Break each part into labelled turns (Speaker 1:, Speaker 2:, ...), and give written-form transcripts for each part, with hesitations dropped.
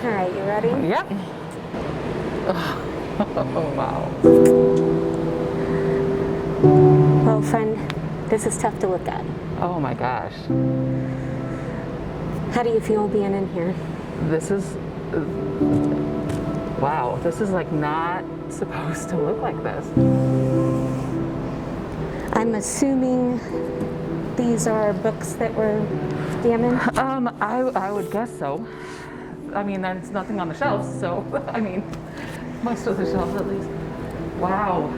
Speaker 1: All right, you ready?
Speaker 2: Yep. Oh, wow.
Speaker 1: Well, friend, this is tough to look at.
Speaker 2: Oh my gosh.
Speaker 1: How do you feel being in here?
Speaker 2: This is, wow, this is like not supposed to look like this.
Speaker 1: I'm assuming these are books that were damaged?
Speaker 2: I would guess so. I mean, there's nothing on the shelves, so, I mean, most of the shelves at least. Wow.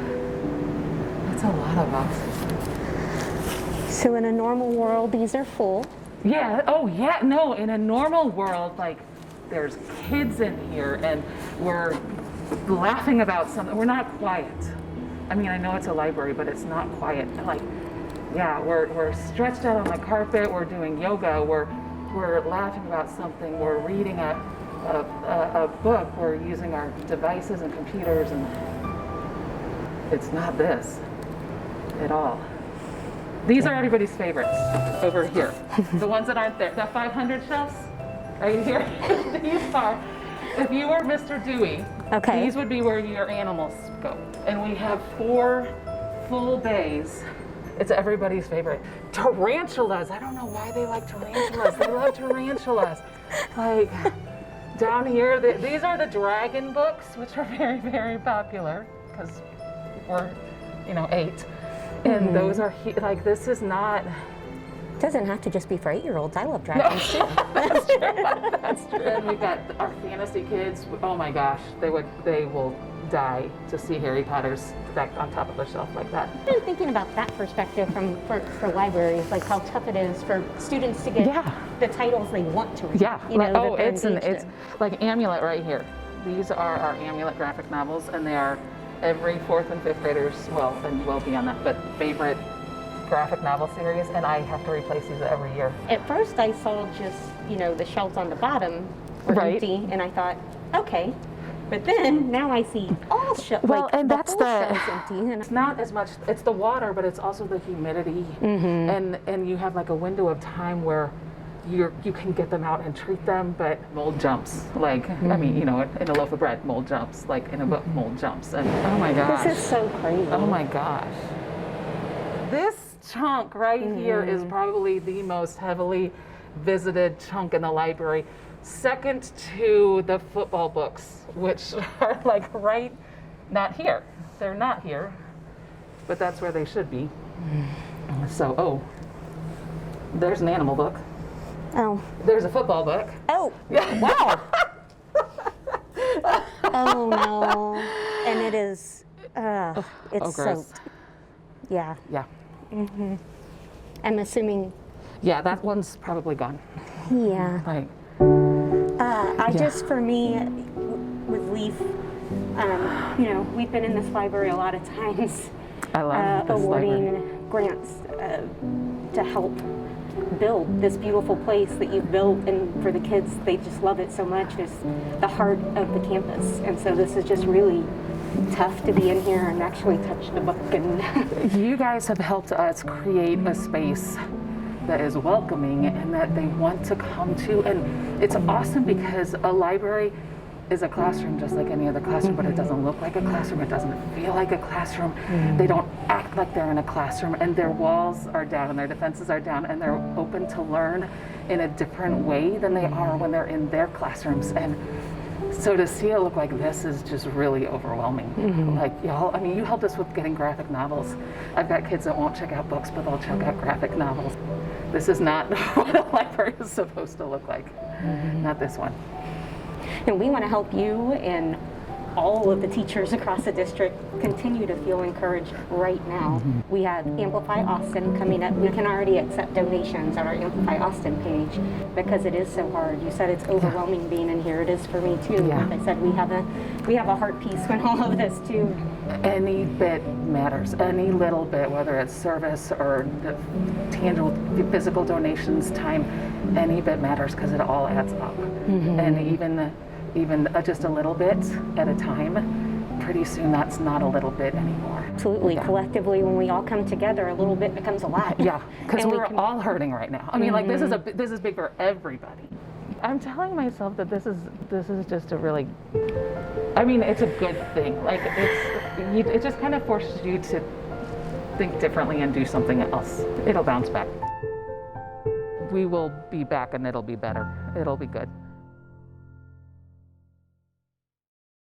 Speaker 2: That's a lot of books.
Speaker 1: So in a normal world, these are full.
Speaker 2: Yeah, oh yeah, no, in a normal world, like, there's kids in here and we're laughing about something. We're not quiet. I mean, I know it's a library, but it's not quiet. Like, yeah, we're stretched out on the carpet, we're doing yoga, we're laughing about something, we're reading a book, we're using our devices and computers, and it's not this at all. These are everybody's favorites over here. The ones that aren't there. The 500 shelves right here. These are, if you were Mr. Dewey,
Speaker 1: Okay.
Speaker 2: these would be where your animals go. And we have 4 full bays. It's everybody's favorite. Tarantulas. I don't know why they like tarantulas. They love tarantulas. Like, down here, these are the dragon books, which are very, very popular because we're, 8. And those are, like, this is not...
Speaker 1: Doesn't have to just be for 8-year-olds. I love dragons too.
Speaker 2: That's true. That's true. And we've got our fantasy kids. Oh my gosh, they will die to see Harry Potter's stacked on top of a shelf like that.
Speaker 1: I'm thinking about that perspective for libraries, like how tough it is for students to get the titles they want to read.
Speaker 2: Yeah.
Speaker 1: It's
Speaker 2: like Amulet right here. These are our Amulet graphic novels, and they are every 4th and 5th graders, well, and well beyond that, but favorite graphic novel series, and I have to replace these every year.
Speaker 1: At first I saw just, the shelves on the bottom were empty, and I thought, okay. But then, now I see all shelves,
Speaker 2: and that's
Speaker 1: shelves empty. And
Speaker 2: it's not as much, it's the water, but it's also the humidity. And you have like a window of time where you can get them out and treat them, but mold jumps. Like, I mean, in a loaf of bread, mold jumps. Like in a book, mold jumps. And oh my gosh.
Speaker 1: This is so crazy.
Speaker 2: Oh my gosh. This chunk right here is probably the most heavily visited chunk in the library, second to the football books, which are like not here. They're not here, but that's where they should be. So, there's an animal book.
Speaker 1: Oh.
Speaker 2: There's a football book.
Speaker 1: Oh, wow. Oh no. And it is, it's
Speaker 2: gross.
Speaker 1: soaked. Yeah.
Speaker 2: Yeah.
Speaker 1: I'm assuming.
Speaker 2: Yeah, that one's probably gone.
Speaker 1: Yeah.
Speaker 2: Like,
Speaker 1: Just for me, with LEEF, we've been in this library a lot of times.
Speaker 2: I love this
Speaker 1: awarding
Speaker 2: library.
Speaker 1: grants to help build this beautiful place that you've built, and for the kids, they just love it so much. It's the heart of the campus, and so this is just really tough to be in here and actually touch the book. And
Speaker 2: you guys have helped us create a space that is welcoming and that they want to come to, and it's awesome because a library is a classroom just like any other classroom, but it doesn't look like a classroom, it doesn't feel like a classroom, they don't act like they're in a classroom, and their walls are down and their defenses are down, and they're open to learn in a different way than they are when they're in their classrooms. And so to see it look like this is just really overwhelming. Like, y'all, I mean, you helped us with getting graphic novels. I've got kids that won't check out books, but they'll check out graphic novels. This is not what a library is supposed to look like. Not this one.
Speaker 1: And we want to help you and all of the teachers across the district continue to feel encouraged right now. We have Amplify Austin coming up. We can already accept donations on our Amplify Austin page because it is so hard. You said it's overwhelming being in here. It is for me too. Like I said, we have a heart piece when all of this too.
Speaker 2: Any bit matters, any little bit, whether it's service or tangible physical donations, time, any bit matters because it all adds up. And even just a little bit at a time, pretty soon that's not a little bit anymore.
Speaker 1: Absolutely. Collectively, when we all come together, a little bit becomes a lot.
Speaker 2: Yeah, because we're all hurting right now. I mean, like this is big for everybody. I'm telling myself that this is just a really, I mean, it's a good thing. Like it just kind of forces you to think differently and do something else. It'll bounce back. We will be back and it'll be better. It'll be good.